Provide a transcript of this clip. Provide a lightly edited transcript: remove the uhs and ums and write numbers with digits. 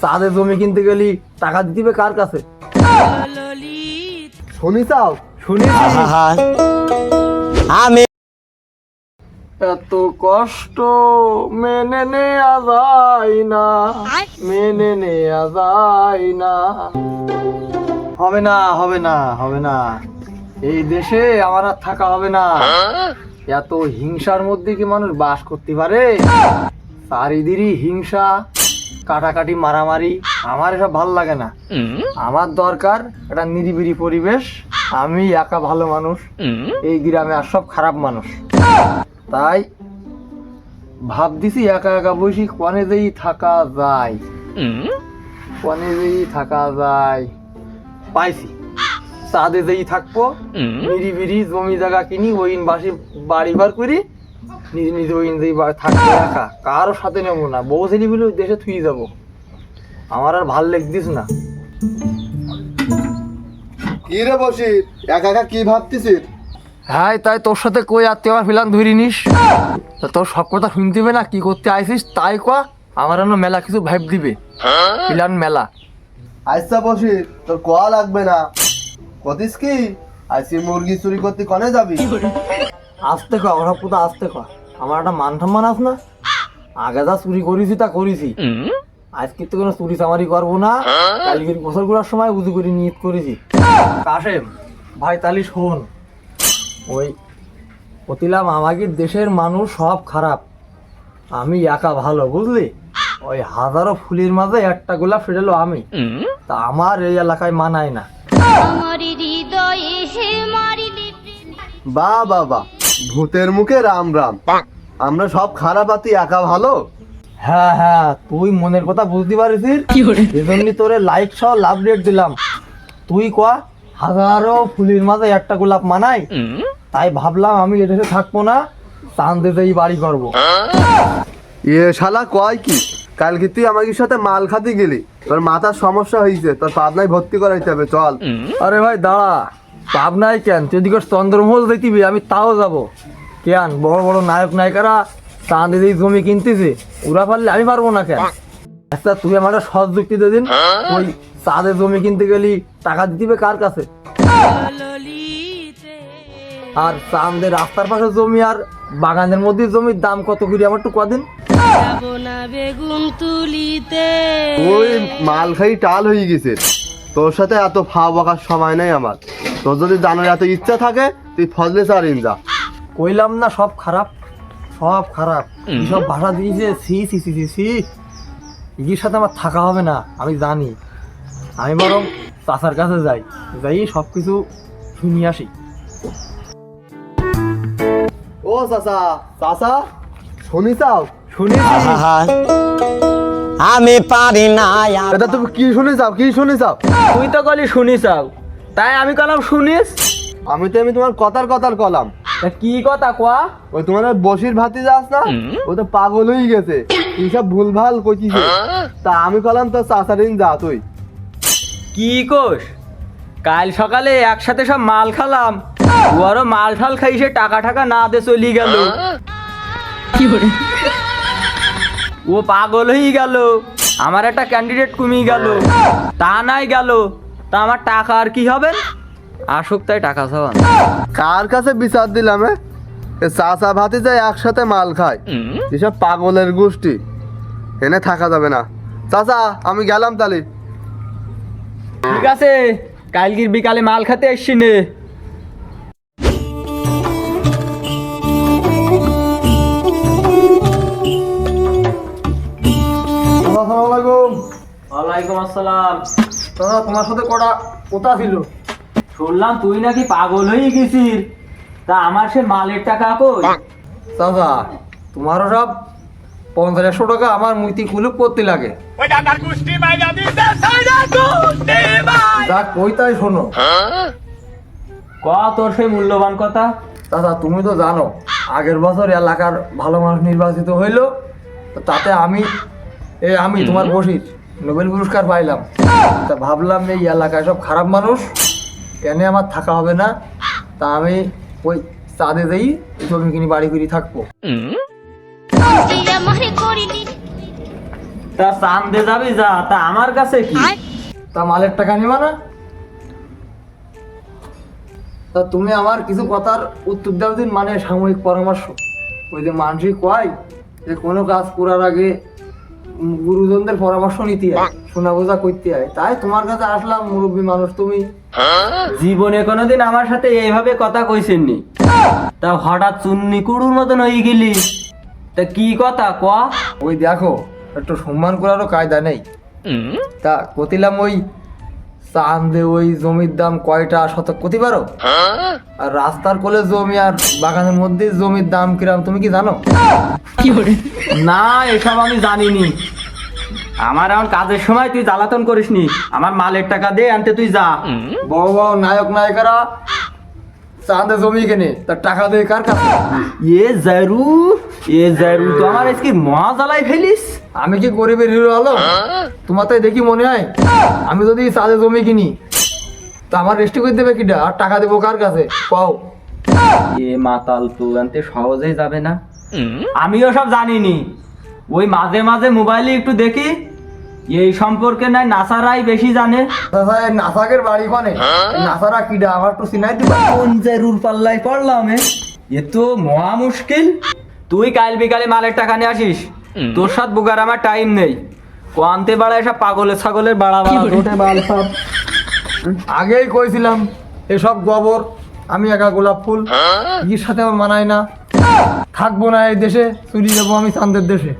চাঁদে জমি কিনতে গেলি টাকা দিতে কার কাছে? শুনিছাও? শুনেছি। আমি এত কষ্ট মেনে নেয়া যায় না, মেনে নেয়া যায় না। হবে না, হবে না, হবে না, এই দেশে আমার আর থাকা হবে না। এত হিংসার মধ্যে কি মানুষ বাস করতে পারে? চারিদিনই হিংসা, কাটাকাটি, মারামারি। আমার এসব ভালো লাগে না। আমার দরকার একটা নিরিবিলি পরিবেশ। আমি একা ভালো মানুষ, এই গ্রামে আর সব খারাপ মানুষ। তাই ভাবতেছি একা একা বসি কনে যেই থাকা যায়, কনে যেই থাকা যায়। পাইছি, চাঁদে যেই থাকবো, নিরিবিলি জমি জায়গা কিনি, ওইন বাসি বাড়ি ঘর করি, নিজে নিজে ওইন যেই থাকবো একা, কারো সাথে নেবো না। বউ ছেলে বলে দেশে থুয়ে যাবো। আমার আর ভাল লাগতিস না। কি রে বসি একা একা কি ভাবতেছিস? হ্যাঁ, তাই তোর সাথে কই আর তুই আমার প্ল্যান ধরি নিস? তা তোর সব কথা শুনতে হবে না, কি করতে আইসিস তাই কয়া। আমার অন্য মেলা কিছু ভাইব দিবে, প্ল্যান মেলা। আচ্ছা বসি, তোর কোয়া লাগবে না। কতিস কি আইসি মুরগি চুরি করতে কনে যাবি? আসতে কয়া, ওসব কথা আসতে কয়া। আমার একটা মান সম্মান আছে না? আগে যা চুরি করেছি তা করেছি, আজকে তো কোনো চুরি চামারি করবো না। কালকের গোসল করার সময় উজু করে নিয়ত করেছি। কাশেম ভাই, তালি শোন, ওই বলছিলাম আমাকে দেশের মানুষ সব খারাপ, আমি একা ভালো, বুঝলি? ওই হাজারো ফুলের মাঝে একটা গোলাপ ফেরালো আমি, তা আমার এই এলাকায় মানায় না। বা বাবা, ভূতের মুখে রাম রাম। আমরা সব খারাপ আতি, একা ভালো। হ্যাঁ হ্যাঁ, তুই মনের কথা বুঝতে পারিস, এজন্য তোরে লাইক সহ লাভ রেট দিলাম। তুই কয়া হাজারো ফুলের মাঝে একটা গোলাপ মানাই, তাই ভাবলাম আমি এদেশে থাকবো না, চাঁদেতেই বাড়ি করবো। এ শালা কয় কি, কালকে তুই আমাকে সাথে মাল খাতে গেলি, তোর মাথার সমস্যা হয়েছে, তোর পাবনায় ভর্তি করাইতে হবে, চল। আরে ভাই দাঁড়া, পাবনায় কেন? তুই দিকে চন্দ্রমহল দেখবি, আমি তাও যাবো। কেন? বড় বড় নায়ক নায়িকারা চাঁদে যেই জমি কিনতেছে, ওরা পারলে আমি পারবো না কেন? আচ্ছা তুই আমার একটা সহজ যুক্তি দে দিন। ওই চাঁদে জমি কিনতে গেলি টাকা দিতে কার কাছে? আর চাঁদের রাস্তার পাশে জমি আর বাগানের মধ্যে জমির দাম কত করে আমার একটু কদিন? ওই মাল খাই টাল হয়ে গেছে, তোর সাথে এত ফাও বকার সময় নাই আমার। তোর যদি জানার এত ইচ্ছা থাকে, তুই ফজলে চারিন যা। কইলাম না সব খারাপ, সব খারাপ। সব ভাষা দিয়েছে, সি সি সি সি সি। ইগির সাথে আমার থাকা হবে না, আমি জানি। আমি বরং চাচার কাছে যাই, যাই সব কিছু শুনিয়ে আসি। ও চাচা, চাচা শুনিছাও? শুনেছি। আমি পারি না। এটা তুমি কি শুনেছাও, কি শুনেছাও? তুই তো কলি শুনিস, তাই আমি কলাম শুনিস। আমি তোমার কথার কলাম। তা কি কথা কোয়া? ওই তোমার ওই বসির ভাতি যাস না, ও তো পাগল হয়ে গেছে, কি সব ভুলভাল কইছিস। তা আমি কলাম তোর চাচারিন যা তুই। কি কোষ? কাল সকালে একসাথে সব মাল খালাম, ও আরো মাল ঠাল খাই, সে টাকা টাকা না দে চলি গেল। ও পাগল হয়ে গেল, আমার একটা ক্যান্ডিডেট কমিয়ে গেল, তা নাই গেল, তা আমার টাকা আর কি হবে? আসুক তাই টাকা চাওয়া। কার কাছে বিচার দিলাম? চাচা ভাতি যায় একসাথে মাল খায়, এসব পাগলের গোষ্ঠী, এনে থাকা যাবে না। চাচা আমি গেলাম তাহলে। ঠিক আছে, কালকের বিকালে মাল খেতে এসছি নে। আসসালামু আলাইকুম। ওয়ালাইকুম আসসালাম। তোমার সাথে কথা ছিল, শুনলাম তুই নাকি পাগল হয়ে গেছিস, তা আমার সে মালের টাকা কই? দাদা তোমারও সব 50-100 টাকা আমার মুইতি কুলুপ করতে লাগে। যা কই তাই শোনো। তোর সেই মূল্যবান কথা। দাদা তুমি তো জানো, আগের বছর এলাকার ভালো মানুষ নির্বাচিত হইলো, তাতে আমি তোমার বসির নোবেল পুরস্কার পাইলাম। তা ভাবলাম এই এলাকায় সব খারাপ মানুষ, কেন আমার থাকা হবে না, তা আমি ওই চাঁদে যাই জমি কিনি বাড়ি করে থাকবো। তা চান্দে যাবি যা, তা আমার কাছে কি? তা মালের টাকা নিবা না? তা তুমি আমার কিছু কথার উত্তর দাও দিন, মানে সাময়িক পরামর্শ। ওই যে মানসিক কয় যে কোনো কাজ করার আগে গুরুজনদের পরামর্শ নিতে হয়, শোনা বোঝা করতে হয়, তাই তোমার কাছে আসলাম। মুরব্বী মানুষ তুমি। জীবনে কোনোদিন আমার সাথে এইভাবে কথা কইছেননি, তা হঠাৎ চুন্নি কুড়ুর মতন হয়ে গেলি। তা কি কথা ক? ওই দেখো, একটু সম্মান করারও কায়দা নেই। তা কতিলাম ওই চান্দে ওই জমির দাম কয়টা শতক কতি পারো? আর রাস্তার কোলে জমি আর বাগানের মধ্যে জমির দাম কিরাম তুমি কি জানো? না, এসব আমি জানিনি। আমার এখন কাজের সময় তুই জ্বালাতন করিসনি। আমার মালের টাকা দে, আনতে তুই যা। বড় বড় নায়ক নায়িকারা চাঁদে জমি কেনে, তার টাকা দিয়ে কার কাছে? এ জারু তো আমার আজকে মহা জ্বালাই ফেলিস। আমি কি গরিবের হিরো হলো? তোমার তাই দেখি মনে হয় আমি যদি চাঁদে জমি কিনি তা আমার রেস্টি করে দেবে কিটা, আর টাকা দেবো কার কাছে পাও? এ মাতাল তো আনতে সহজেই যাবে না। আমিও সব জানিনি। ওই মাঝে মাঝে মোবাইলে একটু দেখি, এই সম্পর্কে নাই নাসারাই বেশি জানে। নাসাকের বাড়ি কোনে? নাসারা কিডা আমার তো চিনাই দিবা? কোন জারুর পাল্লায় পড়লাম এ তো মহা মুশকিল। তুই কাল বিকালে মালের টাকা নিয়ে আসিস। তোর সাথে বুকার আমার টাইম নেই। কোয়ান্তে বাড়ায় সব পাগলের ছাগলের বাড়া বাড়া ওঠে বাল সব। আগেই কইছিলাম এসব গোবর, আমি একা গোলাপ ফুল, এর সাথে আমার মানায় না। থাকবো না এই দেশে, চুরি যাবো আমি চাঁদের দেশে।